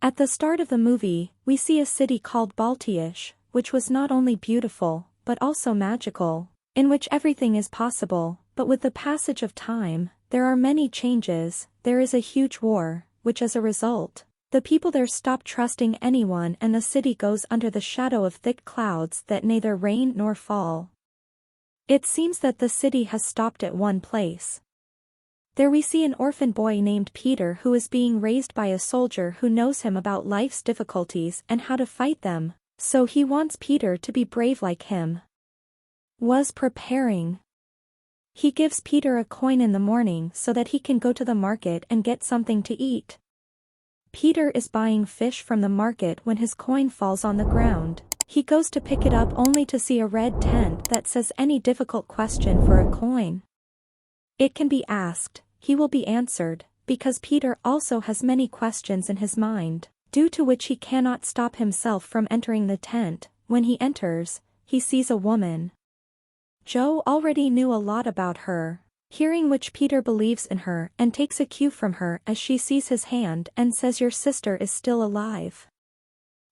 At the start of the movie, we see a city called Baltiish, which was not only beautiful, but also magical, in which everything is possible, but with the passage of time, there are many changes. There is a huge war, which as a result, the people there stop trusting anyone and the city goes under the shadow of thick clouds that neither rain nor fall. It seems that the city has stopped at one place. There we see an orphan boy named Peter who is being raised by a soldier who knows him about life's difficulties and how to fight them, so he wants Peter to be brave like him. Was preparing. He gives Peter a coin in the morning so that he can go to the market and get something to eat. Peter is buying fish from the market when his coin falls on the ground. He goes to pick it up only to see a red tent that says any difficult question for a coin. It can be asked, he will be answered, because Peter also has many questions in his mind, due to which he cannot stop himself from entering the tent. When he enters, he sees a woman. Joe already knew a lot about her, hearing which Peter believes in her and takes a cue from her as she sees his hand and says your sister is still alive.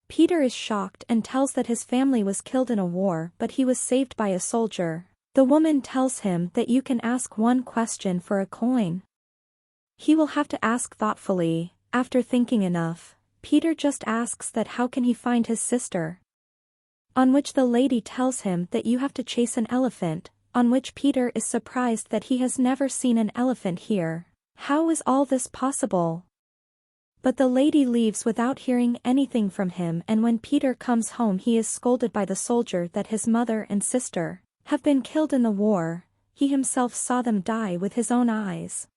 Peter is shocked and tells that his family was killed in a war but he was saved by a soldier. The woman tells him that you can ask one question for a coin. He will have to ask thoughtfully. After thinking enough, Peter just asks that how can he find his sister. On which the lady tells him that you have to chase an elephant, on which Peter is surprised that he has never seen an elephant here. How is all this possible? But the lady leaves without hearing anything from him, and when Peter comes home he is scolded by the soldier that his mother and sister have been killed in the war. He himself saw them die with his own eyes.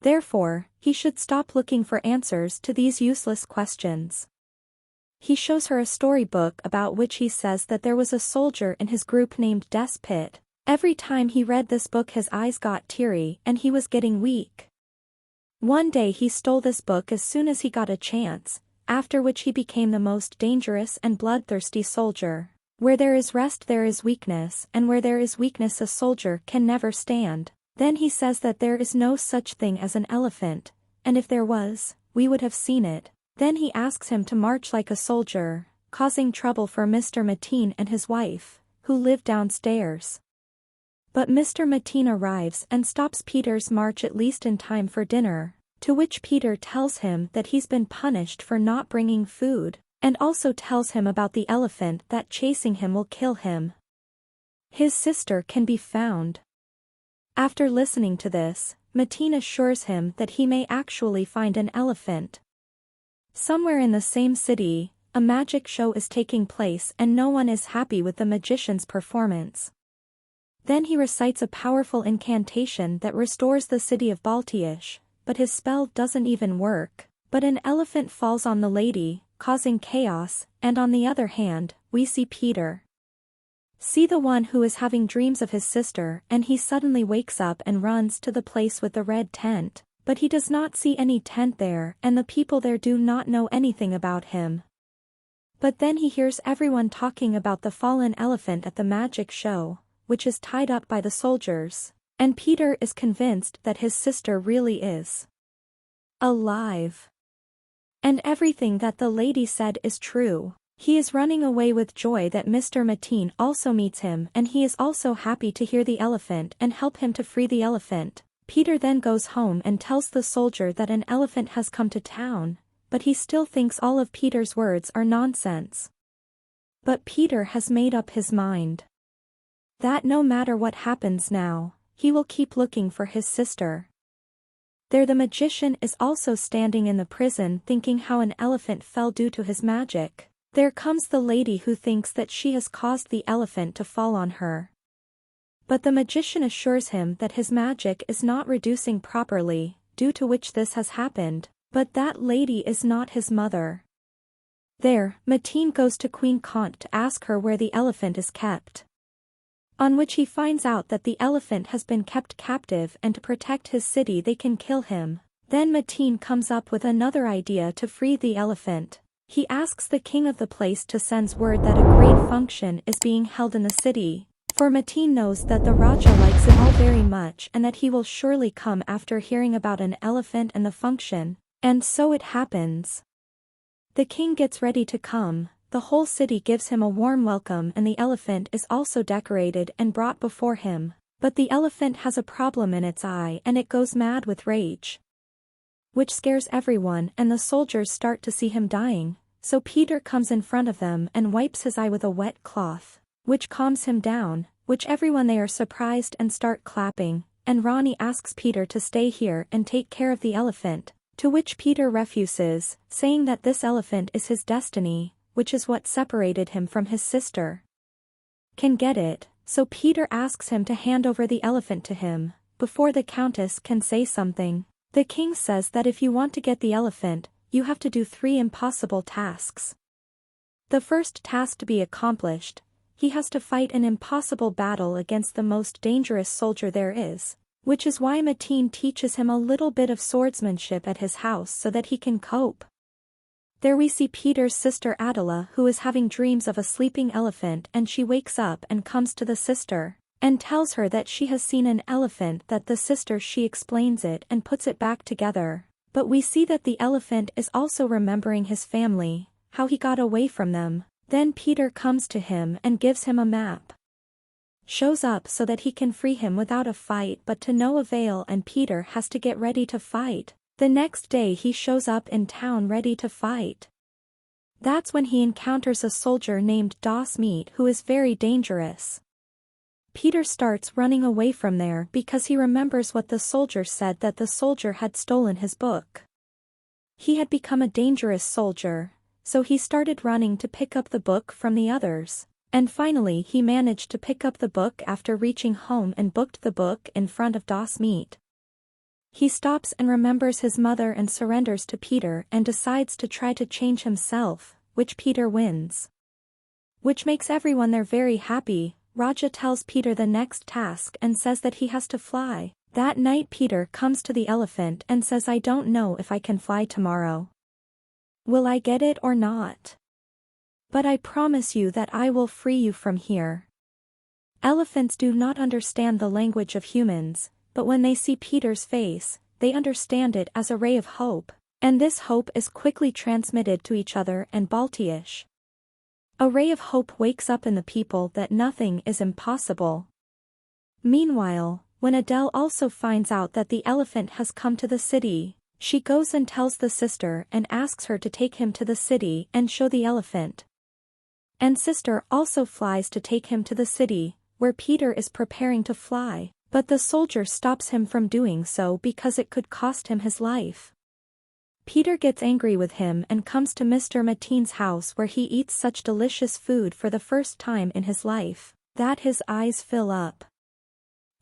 Therefore, he should stop looking for answers to these useless questions. He shows her a storybook about which he says that there was a soldier in his group named Despot. Every time he read this book his eyes got teary and he was getting weak. One day he stole this book as soon as he got a chance, after which he became the most dangerous and bloodthirsty soldier. Where there is rest there is weakness, and where there is weakness a soldier can never stand. Then he says that there is no such thing as an elephant, and if there was, we would have seen it. Then he asks him to march like a soldier, causing trouble for Mr. Mateen and his wife, who live downstairs. But Mr. Mateen arrives and stops Peter's march at least in time for dinner, to which Peter tells him that he's been punished for not bringing food, and also tells him about the elephant that chasing him will kill him. His sister can be found. After listening to this, Mateen assures him that he may actually find an elephant. Somewhere in the same city, a magic show is taking place and no one is happy with the magician's performance. Then he recites a powerful incantation that restores the city of Baltiish, but his spell doesn't even work. But an elephant falls on the lady, causing chaos, and on the other hand, we see Peter. See the one who is having dreams of his sister, and he suddenly wakes up and runs to the place with the red tent, but he does not see any tent there and the people there do not know anything about him. But then he hears everyone talking about the fallen elephant at the magic show, which is tied up by the soldiers, and Peter is convinced that his sister really is alive. And everything that the lady said is true. He is running away with joy that Mr. Mateen also meets him and he is also happy to hear the elephant and help him to free the elephant. Peter then goes home and tells the soldier that an elephant has come to town, but he still thinks all of Peter's words are nonsense. But Peter has made up his mind that no matter what happens now, he will keep looking for his sister. There the magician is also standing in the prison thinking how an elephant fell due to his magic. There comes the lady who thinks that she has caused the elephant to fall on her. But the magician assures him that his magic is not reducing properly, due to which this has happened, but that lady is not his mother. There, Mateen goes to Queen Kant to ask her where the elephant is kept. On which he finds out that the elephant has been kept captive and to protect his city they can kill him. Then Mateen comes up with another idea to free the elephant. He asks the king of the place to send word that a great function is being held in the city, for Mateen knows that the Raja likes it all very much and that he will surely come after hearing about an elephant and the function, and so it happens. The king gets ready to come, the whole city gives him a warm welcome and the elephant is also decorated and brought before him. But the elephant has a problem in its eye and it goes mad with rage, which scares everyone and the soldiers start to see him dying, so Peter comes in front of them and wipes his eye with a wet cloth, which calms him down, which everyone they are surprised and start clapping, and Ronnie asks Peter to stay here and take care of the elephant, to which Peter refuses, saying that this elephant is his destiny, which is what separated him from his sister. Can get it, so Peter asks him to hand over the elephant to him, before the countess can say something. The king says that if you want to get the elephant, you have to do 3 impossible tasks. The first task to be accomplished, he has to fight an impossible battle against the most dangerous soldier there is, which is why Martine teaches him a little bit of swordsmanship at his house so that he can cope. There we see Peter's sister Adela who is having dreams of a sleeping elephant and she wakes up and comes to the sister, and tells her that she has seen an elephant that the sister she explains it and puts it back together, but we see that the elephant is also remembering his family, how he got away from them. Then Peter comes to him and gives him a map. Shows up so that he can free him without a fight but to no avail and Peter has to get ready to fight. The next day he shows up in town ready to fight. That's when he encounters a soldier named Das Meat who is very dangerous. Peter starts running away from there because he remembers what the soldier said, that the soldier had stolen his book. He had become a dangerous soldier, so he started running to pick up the book from the others, and finally he managed to pick up the book after reaching home and booked the book in front of Das Meat. He stops and remembers his mother and surrenders to Peter and decides to try to change himself, which Peter wins. Which makes everyone there very happy. Raja tells Peter the next task and says that he has to fly. That night Peter comes to the elephant and says, I don't know if I can fly tomorrow. Will I get it or not? But I promise you that I will free you from here. Elephants do not understand the language of humans, but when they see Peter's face, they understand it as a ray of hope, and this hope is quickly transmitted to each other and Baltiish. A ray of hope wakes up in the people that nothing is impossible. Meanwhile, when Adele also finds out that the elephant has come to the city, she goes and tells the sister and asks her to take him to the city and show the elephant. And sister also flies to take him to the city, where Peter is preparing to fly, but the soldier stops him from doing so because it could cost him his life. Peter gets angry with him and comes to Mr. Martine's house where he eats such delicious food for the first time in his life, that his eyes fill up.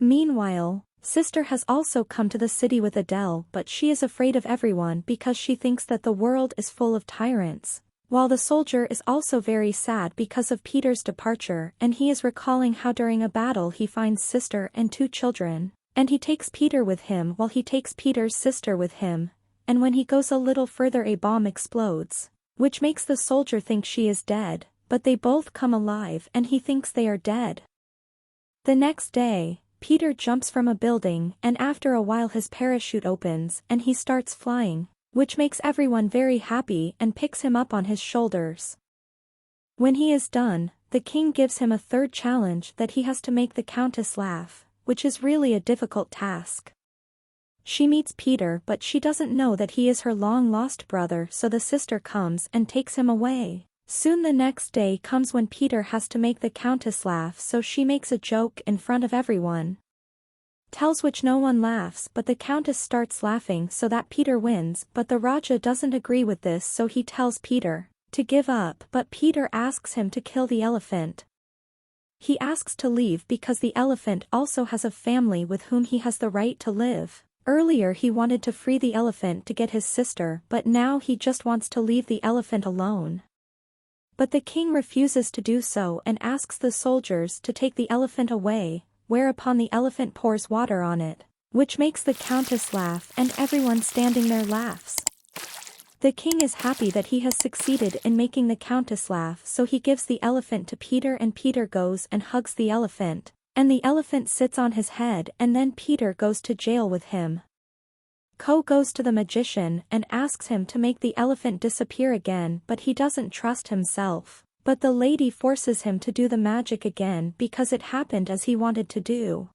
Meanwhile, sister has also come to the city with Adele, but she is afraid of everyone because she thinks that the world is full of tyrants, while the soldier is also very sad because of Peter's departure and he is recalling how during a battle he finds sister and 2 children, and he takes Peter with him while he takes Peter's sister with him, and when he goes a little further a bomb explodes, which makes the soldier think she is dead, but they both come alive and he thinks they are dead. The next day, Peter jumps from a building and after a while his parachute opens and he starts flying, which makes everyone very happy and picks him up on his shoulders. When he is done, the king gives him a 3rd challenge that he has to make the countess laugh, which is really a difficult task. She meets Peter but she doesn't know that he is her long-lost brother, so the sister comes and takes him away. Soon the next day comes when Peter has to make the countess laugh, so she makes a joke in front of everyone. Tells which no one laughs but the countess starts laughing so that Peter wins, but the Raja doesn't agree with this so he tells Peter to give up, but Peter asks him to kill the elephant. He asks to leave because the elephant also has a family with whom he has the right to live. Earlier he wanted to free the elephant to get his sister, but now he just wants to leave the elephant alone. But the king refuses to do so and asks the soldiers to take the elephant away, whereupon the elephant pours water on it, which makes the countess laugh and everyone standing there laughs. The king is happy that he has succeeded in making the countess laugh, so he gives the elephant to Peter and Peter goes and hugs the elephant, and the elephant sits on his head and then Peter goes to jail with him. Ko goes to the magician and asks him to make the elephant disappear again, but he doesn't trust himself. But the lady forces him to do the magic again because it happened as he wanted to do.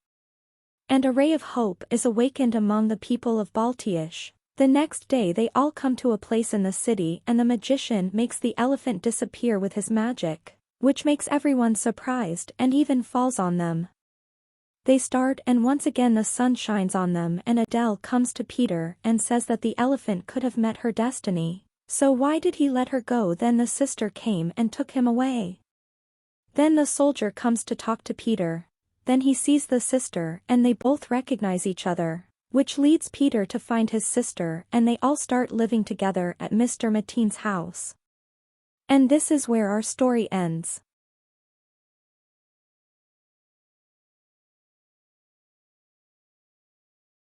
And a ray of hope is awakened among the people of Baltiish. The next day they all come to a place in the city and the magician makes the elephant disappear with his magic, which makes everyone surprised and even falls on them. They start and once again the sun shines on them and Adele comes to Peter and says that the elephant could have met her destiny. So why did he let her go? Then the sister came and took him away. Then the soldier comes to talk to Peter. Then he sees the sister and they both recognize each other, which leads Peter to find his sister and they all start living together at Mr. Martinez's house. And this is where our story ends.